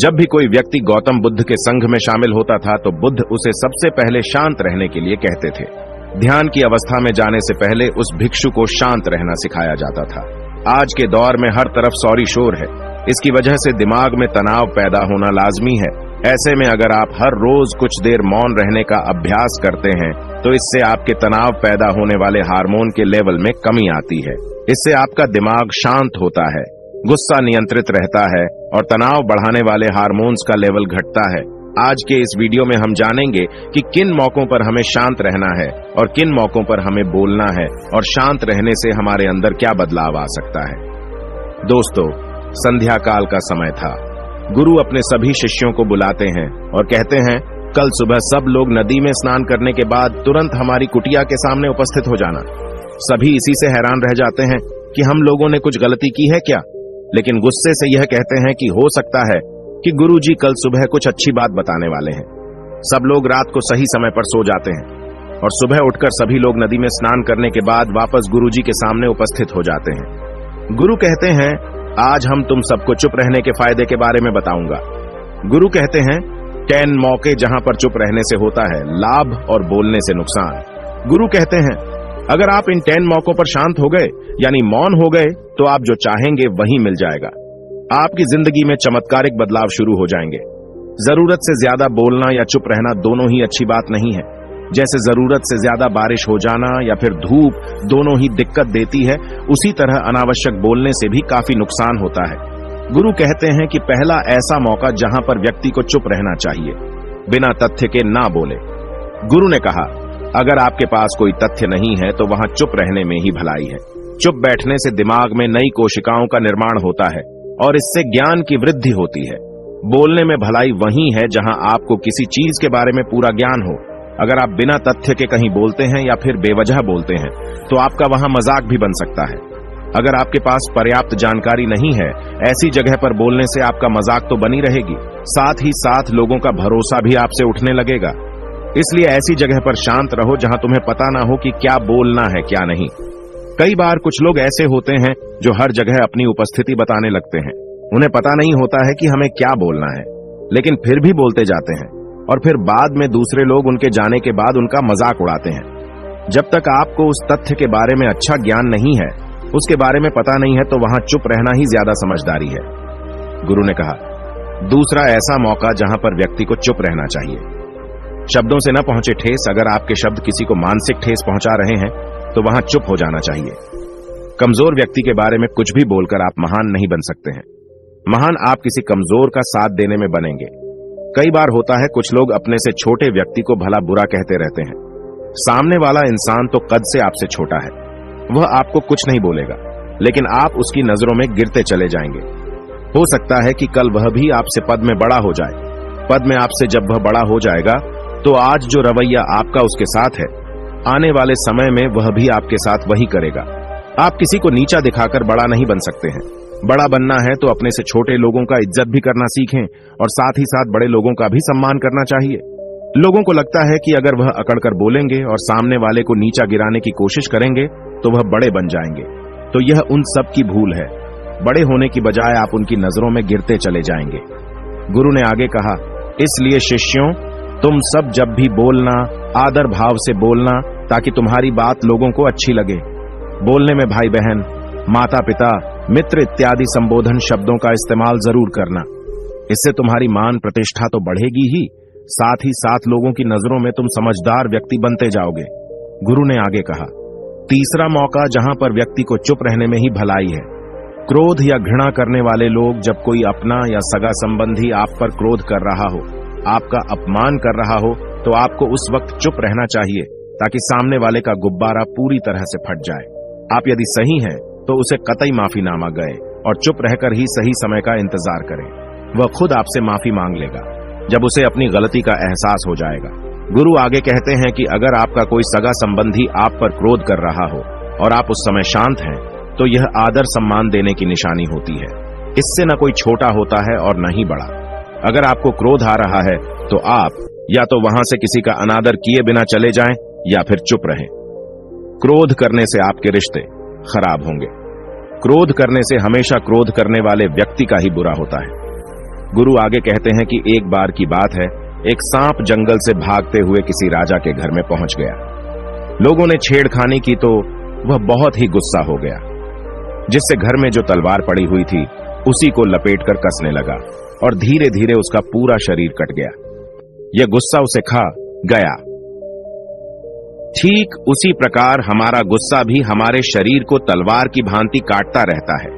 जब भी कोई व्यक्ति गौतम बुद्ध के संघ में शामिल होता था तो बुद्ध उसे सबसे पहले शांत रहने के लिए कहते थे। ध्यान की अवस्था में जाने से पहले उस भिक्षु को शांत रहना सिखाया जाता था। आज के दौर में हर तरफ सौरी शोर है। इसकी वजह से दिमाग में तनाव पैदा होना लाजमी है। ऐसे में अगर आप हर रोज कुछ देर मौन रहने का अभ्यास करते हैं तो इससे आपके तनाव पैदा होने वाले हार्मोन के लेवल में कमी आती है। इससे आपका दिमाग शांत होता है, गुस्सा नियंत्रित रहता है और तनाव बढ़ाने वाले हार्मोन्स का लेवल घटता है। आज के इस वीडियो में हम जानेंगे कि किन मौकों पर हमें शांत रहना है और किन मौकों पर हमें बोलना है और शांत रहने से हमारे अंदर क्या बदलाव आ सकता है। दोस्तों, संध्या काल का समय था। गुरु अपने सभी शिष्यों को बुलाते हैं और कहते हैं, कल सुबह सब लोग नदी में स्नान करने के बाद तुरंत हमारी कुटिया के सामने उपस्थित हो जाना। सभी इसी से हैरान रह जाते हैं कि हम लोगों ने कुछ गलती की है क्या, लेकिन गुस्से से यह कहते हैं कि हो सकता है कि गुरुजी कल सुबह कुछ अच्छी बात बताने वाले हैं। सब लोग रात को सही समय पर सो जाते हैं और सुबह उठकर सभी लोग नदी में स्नान करने के बाद वापस गुरुजी के सामने उपस्थित हो जाते हैं। गुरु कहते हैं, आज हम तुम सबको चुप रहने के फायदे के बारे में बताऊंगा। गुरु कहते हैं, 10 मौके जहां पर चुप रहने से होता है लाभ और बोलने से नुकसान। गुरु कहते हैं, अगर आप इन 10 मौकों पर शांत हो गए यानी मौन हो गए तो आप जो चाहेंगे वही मिल जाएगा। आपकी जिंदगी में चमत्कारिक बदलाव शुरू हो जाएंगे। जरूरत से ज्यादा बोलना या चुप रहना दोनों ही अच्छी बात नहीं है। जैसे जरूरत से ज्यादा बारिश हो जाना या फिर धूप दोनों ही दिक्कत देती है, उसी तरह अनावश्यक बोलने से भी काफी नुकसान होता है। गुरु कहते हैं कि पहला ऐसा मौका जहां पर व्यक्ति को चुप रहना चाहिए, बिना तथ्य के ना बोले। गुरु ने कहा, अगर आपके पास कोई तथ्य नहीं है तो वहां चुप रहने में ही भलाई है। चुप बैठने से दिमाग में नई कोशिकाओं का निर्माण होता है और इससे ज्ञान की वृद्धि होती है। बोलने में भलाई वही है जहां आपको किसी चीज के बारे में पूरा ज्ञान हो। अगर आप बिना तथ्य के कहीं बोलते हैं या फिर बेवजह बोलते हैं तो आपका वहां मजाक भी बन सकता है। अगर आपके पास पर्याप्त जानकारी नहीं है, ऐसी जगह पर बोलने से आपका मजाक तो बनी रहेगी, साथ ही साथ लोगों का भरोसा भी आपसे उठने लगेगा। इसलिए ऐसी जगह पर शांत रहो जहां तुम्हें पता ना हो कि क्या बोलना है क्या नहीं। कई बार कुछ लोग ऐसे होते हैं जो हर जगह अपनी उपस्थिति बताने लगते हैं। उन्हें पता नहीं होता है कि हमें क्या बोलना है, लेकिन फिर भी बोलते जाते हैं और फिर बाद में दूसरे लोग उनके जाने के बाद उनका मजाक उड़ाते हैं। जब तक आपको उस तथ्य के बारे में अच्छा ज्ञान नहीं है, उसके बारे में पता नहीं है, तो वहां चुप रहना ही ज्यादा समझदारी है। गुरु ने कहा, दूसरा ऐसा मौका जहां पर व्यक्ति को चुप रहना चाहिए। शब्दों से न पहुंचे ठेस। अगर आपके शब्द किसी को मानसिक ठेस पहुंचा रहे हैं तो वहां चुप हो जाना चाहिए। कमजोर व्यक्ति के बारे में कुछ भी बोलकर आप महान नहीं बन सकते हैं। महान आप किसी कमजोर का साथ देने में बनेंगे। कई बार होता है कुछ लोग अपने से छोटे व्यक्ति को भला बुरा कहते रहते हैं। सामने वाला इंसान तो कद से आपसे छोटा है, वह आपको कुछ नहीं बोलेगा, लेकिन आप उसकी नजरों में गिरते चले जाएंगे। हो सकता है कि कल वह भी आपसे पद में बड़ा हो जाए। पद में आपसे जब वह बड़ा हो जाएगा तो आज जो रवैया आपका उसके साथ है, आने वाले समय में वह भी आपके साथ वही करेगा। आप किसी को नीचा दिखाकर बड़ा नहीं बन सकते हैं। बड़ा बनना है तो अपने से छोटे लोगों का इज्जत भी करना सीखें और साथ ही साथ बड़े लोगों का भी सम्मान करना चाहिए। लोगों को लगता है कि अगर वह अकड़कर बोलेंगे और सामने वाले को नीचा गिराने की कोशिश करेंगे तो वह बड़े बन जाएंगे, तो यह उन सब की भूल है। बड़े होने की बजाय आप उनकी नजरों में गिरते चले जाएंगे। गुरु ने आगे कहा, इसलिए शिष्यों, तुम सब जब भी बोलना आदर भाव से बोलना, ताकि तुम्हारी बात लोगों को अच्छी लगे। बोलने में भाई बहन, माता पिता, मित्र इत्यादि संबोधन शब्दों का इस्तेमाल जरूर करना। इससे तुम्हारी मान प्रतिष्ठा तो बढ़ेगी ही, साथ ही साथ लोगों की नजरों में तुम समझदार व्यक्ति बनते जाओगे। गुरु ने आगे कहा, तीसरा मौका जहां पर व्यक्ति को चुप रहने में ही भलाई है। क्रोध या घृणा करने वाले लोग, जब कोई अपना या सगा संबंधी आप पर क्रोध कर रहा हो, आपका अपमान कर रहा हो, तो आपको उस वक्त चुप रहना चाहिए ताकि सामने वाले का गुब्बारा पूरी तरह से फट जाए। आप यदि सही हैं तो उसे कतई माफीनामा गए और चुप रहकर ही सही समय का इंतजार करें। वह खुद आपसे माफी मांग लेगा जब उसे अपनी गलती का एहसास हो जाएगा। गुरु आगे कहते हैं कि अगर आपका कोई सगा संबंधी आप पर क्रोध कर रहा हो और आप उस समय शांत हैं, तो यह आदर सम्मान देने की निशानी होती है। इससे न कोई छोटा होता है और न ही बड़ा। अगर आपको क्रोध आ रहा है तो आप या तो वहां से किसी का अनादर किए बिना चले जाएं या फिर चुप रहें। क्रोध करने से आपके रिश्ते खराब होंगे। क्रोध करने से हमेशा क्रोध करने वाले व्यक्ति का ही बुरा होता है। गुरु आगे कहते हैं कि एक बार की बात है, एक सांप जंगल से भागते हुए किसी राजा के घर में पहुंच गया। लोगों ने छेड़खानी की तो वह बहुत ही गुस्सा हो गया, जिससे घर में जो तलवार पड़ी हुई थी उसी को लपेटकर कसने लगा और धीरे धीरे उसका पूरा शरीर कट गया। यह गुस्सा उसे खा गया। ठीक उसी प्रकार हमारा गुस्सा भी हमारे शरीर को तलवार की भांति काटता रहता है।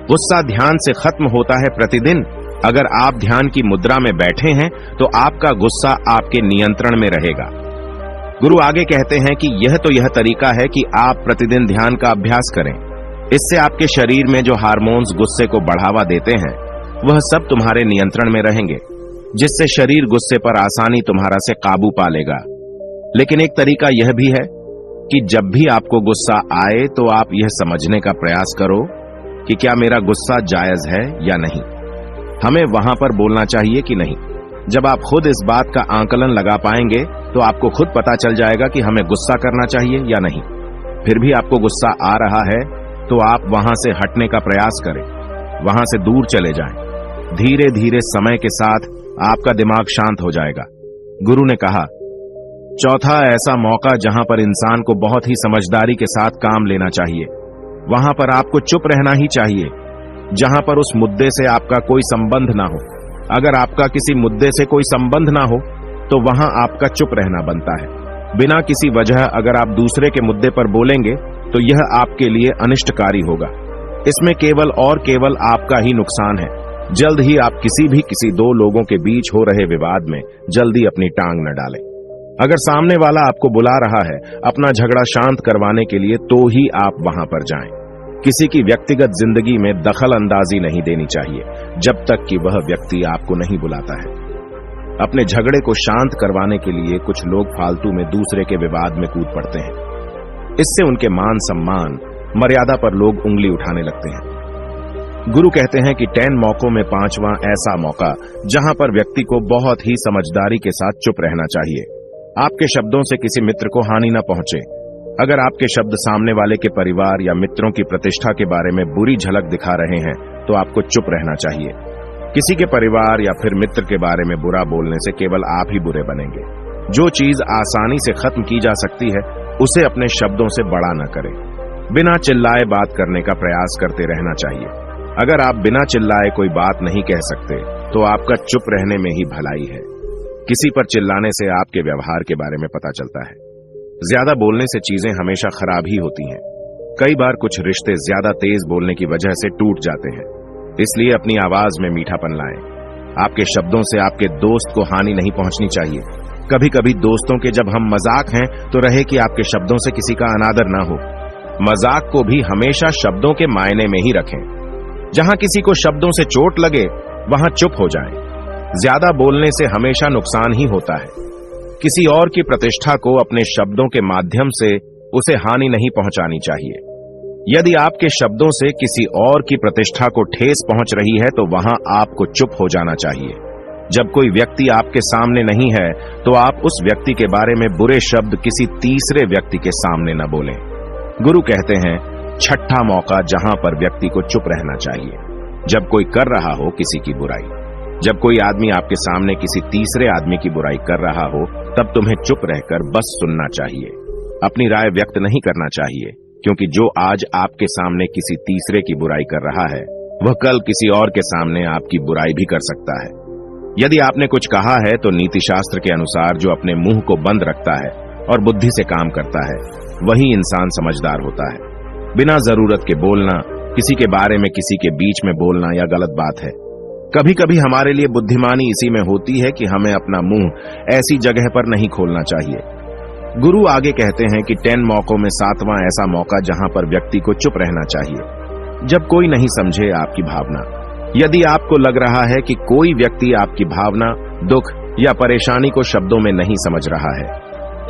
गुस्सा ध्यान से खत्म होता है प्रतिदिन। अगर आप ध्यान की मुद्रा में बैठे हैं तो आपका गुस्सा आपके नियंत्रण में रहेगा। गुरु आगे कहते हैं कि यह तरीका है कि आप प्रतिदिन ध्यान का अभ्यास करें। इससे आपके शरीर में जो हार्मोन्स गुस्से को बढ़ावा देते हैं वह सब तुम्हारे नियंत्रण में रहेंगे, जिससे शरीर गुस्से पर आसानी तुम्हारा से काबू पा लेगा। लेकिन एक तरीका यह भी है कि जब भी आपको गुस्सा आए तो आप यह समझने का प्रयास करो कि क्या मेरा गुस्सा जायज है या नहीं। हमें वहां पर बोलना चाहिए कि नहीं। जब आप खुद इस बात का आंकलन लगा पाएंगे तो आपको खुद पता चल जाएगा कि हमें गुस्सा करना चाहिए या नहीं। फिर भी आपको गुस्सा आ रहा है तो आप वहां से हटने का प्रयास करें, वहां से दूर चले जाएं। धीरे धीरे समय के साथ आपका दिमाग शांत हो जाएगा। गुरु ने कहा, चौथा ऐसा मौका जहां पर इंसान को बहुत ही समझदारी के साथ काम लेना चाहिए, वहां पर आपको चुप रहना ही चाहिए, जहां पर उस मुद्दे से आपका कोई संबंध ना हो। अगर आपका किसी मुद्दे से कोई संबंध ना हो तो वहां आपका चुप रहना बनता है। बिना किसी वजह अगर आप दूसरे के मुद्दे पर बोलेंगे तो यह आपके लिए अनिष्टकारी होगा। इसमें केवल और केवल आपका ही नुकसान है। जल्द ही आप किसी दो लोगों के बीच हो रहे विवाद में जल्दी अपनी टांग न डालें। अगर सामने वाला आपको बुला रहा है अपना झगड़ा शांत करवाने के लिए तो ही आप वहां पर जाएं। किसी की व्यक्तिगत जिंदगी में दखल अंदाजी नहीं देनी चाहिए जब तक कि वह व्यक्ति आपको नहीं बुलाता है। अपने झगड़े को शांत करवाने के लिए कुछ लोग फालतू में दूसरे के विवाद में कूद पड़ते हैं। इससे उनके मान सम्मान मर्यादा पर लोग उंगली उठाने लगते हैं। गुरु कहते हैं कि 10 मौकों में 5वां ऐसा मौका जहां पर व्यक्ति को बहुत ही समझदारी के साथ चुप रहना चाहिए। आपके शब्दों से किसी मित्र को हानि न पहुंचे। अगर आपके शब्द सामने वाले के परिवार या मित्रों की प्रतिष्ठा के बारे में बुरी झलक दिखा रहे हैं तो आपको चुप रहना चाहिए। किसी के परिवार या फिर मित्र के बारे में बुरा बोलने से केवल आप ही बुरे बनेंगे। जो चीज आसानी से खत्म की जा सकती है उसे अपने शब्दों से बड़ा न करें। बिना चिल्लाए बात करने का प्रयास करते रहना चाहिए। अगर आप बिना चिल्लाए कोई बात नहीं कह सकते तो आपका चुप रहने में ही भलाई है। किसी पर चिल्लाने से आपके व्यवहार के बारे में पता चलता है। ज्यादा बोलने से चीजें हमेशा खराब ही होती हैं। कई बार कुछ रिश्ते ज्यादा तेज बोलने की वजह से टूट जाते हैं। इसलिए अपनी आवाज में मीठापन लाएं। आपके शब्दों से आपके दोस्त को हानि नहीं पहुंचनी चाहिए। कभी कभी दोस्तों के जब हम मजाक हैं तो रहे कि आपके शब्दों से किसी का अनादर ना हो। मजाक को भी हमेशा शब्दों के मायने में ही रखें। जहां किसी को शब्दों से चोट लगे वहां चुप हो जाएं। ज्यादा बोलने से हमेशा नुकसान ही होता है। किसी और की प्रतिष्ठा को अपने शब्दों के माध्यम से उसे हानि नहीं पहुंचानी चाहिए। यदि आपके शब्दों से किसी और की प्रतिष्ठा को ठेस पहुंच रही है तो वहां आपको चुप हो जाना चाहिए। जब कोई व्यक्ति आपके सामने नहीं है तो आप उस व्यक्ति के बारे में बुरे शब्द किसी तीसरे व्यक्ति के सामने न बोलें। गुरु कहते हैं, छठा मौका जहां पर व्यक्ति को चुप रहना चाहिए, जब कोई कर रहा हो किसी की बुराई। जब कोई आदमी आपके सामने किसी तीसरे आदमी की बुराई कर रहा हो तब तुम्हें चुप रहकर बस सुनना चाहिए। अपनी राय व्यक्त नहीं करना चाहिए, क्योंकि जो आज आपके सामने किसी तीसरे की बुराई कर रहा है वह कल किसी और के सामने आपकी बुराई भी कर सकता है। यदि आपने कुछ कहा है तो नीति शास्त्र के अनुसार जो अपने मुंह को बंद रखता है और बुद्धि से काम करता है वही इंसान समझदार होता है। बिना जरूरत के बोलना, किसी के बारे में किसी के बीच में बोलना यह गलत बात है। कभी कभी हमारे लिए बुद्धिमानी इसी में होती है कि हमें अपना मुंह ऐसी जगह पर नहीं खोलना चाहिए। गुरु आगे कहते हैं कि 10 मौकों में 7वां ऐसा मौका जहां पर व्यक्ति को चुप रहना चाहिए, जब कोई नहीं समझे आपकी भावना। यदि आपको लग रहा है कि कोई व्यक्ति आपकी भावना, दुख या परेशानी को शब्दों में नहीं समझ रहा है,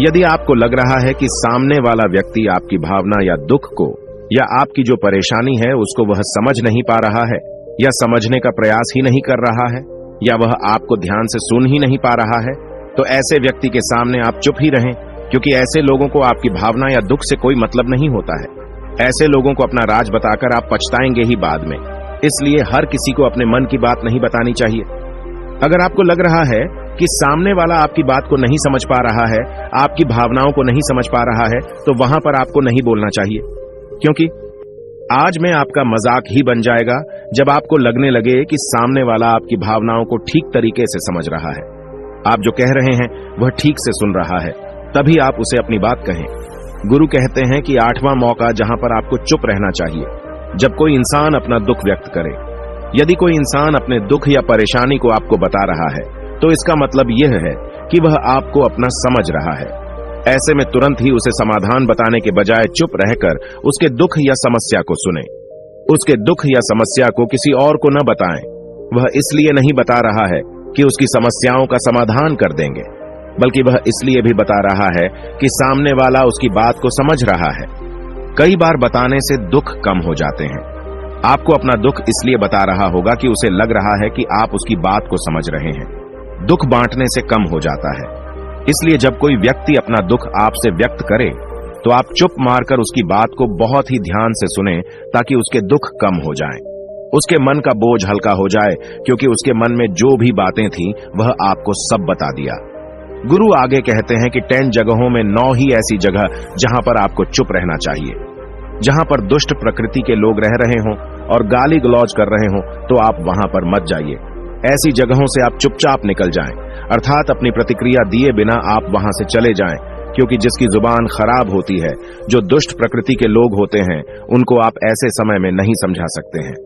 यदि आपको लग रहा है कि सामने वाला व्यक्ति आपकी भावना या दुख को या आपकी जो परेशानी है उसको वह समझ नहीं पा रहा है या समझने का प्रयास ही नहीं कर रहा है या वह आपको ध्यान से सुन ही नहीं पा रहा है, तो ऐसे व्यक्ति के सामने आप चुप ही रहें, क्योंकि ऐसे लोगों को आपकी भावना या दुख से कोई मतलब नहीं होता है। ऐसे लोगों को अपना राज बताकर आप पछताएंगे ही बाद में। इसलिए हर किसी को अपने मन की बात नहीं बतानी चाहिए। अगर आपको लग रहा है कि सामने वाला आपकी बात को नहीं समझ पा रहा है, आपकी भावनाओं को नहीं समझ पा रहा है, तो वहां पर आपको नहीं बोलना चाहिए, क्योंकि आज में आपका मजाक ही बन जाएगा जब आपको लगने लगे कि सामने वाला आपकी भावनाओं को ठीक तरीके से समझ रहा है, आप जो कह रहे हैं वह ठीक से सुन रहा है, तभी आप उसे अपनी बात कहें। गुरु कहते हैं कि 8वां मौका जहां पर आपको चुप रहना चाहिए, जब कोई इंसान अपना दुख व्यक्त करे। यदि कोई इंसान अपने दुख या परेशानी को आपको बता रहा है, तो इसका मतलब यह है कि वह आपको अपना समझ रहा है। ऐसे में तुरंत ही उसे समाधान बताने के बजाय चुप रहकर उसके दुख या समस्या को सुने। उसके दुख या समस्या को किसी और को न बताएं। वह इसलिए नहीं बता रहा है कि उसकी समस्याओं का समाधान कर देंगे, बल्कि वह इसलिए भी बता रहा है कि सामने वाला उसकी बात को समझ रहा है। कई बार बताने से दुख कम हो जाते हैं। आपको अपना दुख इसलिए बता रहा होगा कि उसे लग रहा है कि आप उसकी बात को समझ रहे हैं। दुख बांटने से कम हो जाता है। इसलिए जब कोई व्यक्ति अपना दुख आपसे व्यक्त करे, तो आप चुप मारकर उसकी बात को बहुत ही ध्यान से सुने, ताकि उसके दुख कम हो जाएं, उसके मन का बोझ हल्का हो जाए, क्योंकि उसके मन में जो भी बातें थीं वह आपको सब बता दिया। गुरु आगे कहते हैं कि 10 जगहों में 9 ही ऐसी जगह जहां पर आपको चुप रहना चाहिए। जहां पर दुष्ट प्रकृति के लोग रह रहे हों और गाली गलौज कर रहे हों, तो आप वहां पर मत जाइए। ऐसी जगहों से आप चुपचाप निकल जाएं, अर्थात अपनी प्रतिक्रिया दिए बिना आप वहां से चले जाएं, क्योंकि जिसकी जुबान खराब होती है, जो दुष्ट प्रकृति के लोग होते हैं, उनको आप ऐसे समय में नहीं समझा सकते हैं।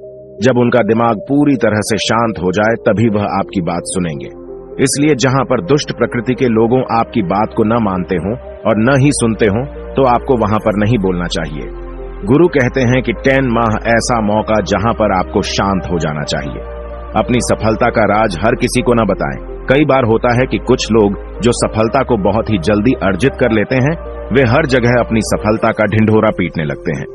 जब उनका दिमाग पूरी तरह से शांत हो जाए, तभी वह आपकी बात सुनेंगे। इसलिए जहां पर दुष्ट प्रकृति के लोगों आपकी बात को न मानते हों और न ही सुनते हों, तो आपको वहां पर नहीं बोलना चाहिए। गुरु कहते हैं कि 10 माह ऐसा मौका जहां पर आपको शांत हो जाना चाहिए। अपनी सफलता का राज हर किसी को न बताएं। कई बार होता है कि कुछ लोग जो सफलता को बहुत ही जल्दी अर्जित कर लेते हैं, वे हर जगह अपनी सफलता का ढिंढोरा पीटने लगते हैं।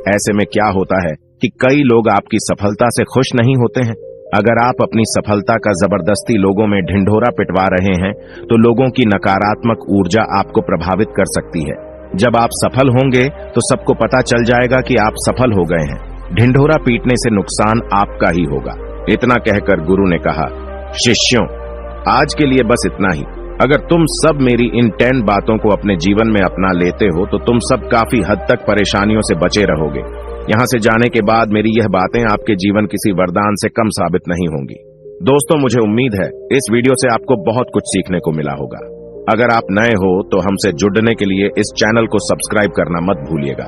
ऐसे में क्या होता है कि कई लोग आपकी सफलता से खुश नहीं होते हैं। अगर आप अपनी सफलता का जबरदस्ती लोगों में ढिंढोरा पिटवा रहे हैं, तो लोगों की नकारात्मक ऊर्जा आपको प्रभावित कर सकती है। जब आप सफल होंगे तो सबको पता चल जाएगा कि आप सफल हो गए हैं। ढिंढोरा पीटने से नुकसान आपका ही होगा। इतना कहकर गुरु ने कहा, शिष्यों, आज के लिए बस इतना ही। अगर तुम सब मेरी इन 10 बातों को अपने जीवन में अपना लेते हो, तो तुम सब काफी हद तक परेशानियों से बचे रहोगे। यहाँ से जाने के बाद मेरी यह बातें आपके जीवन किसी वरदान से कम साबित नहीं होंगी। दोस्तों, मुझे उम्मीद है इस वीडियो से आपको बहुत कुछ सीखने को मिला होगा। अगर आप नए हो तो हमसे जुड़ने के लिए इस चैनल को सब्सक्राइब करना मत भूलिएगा।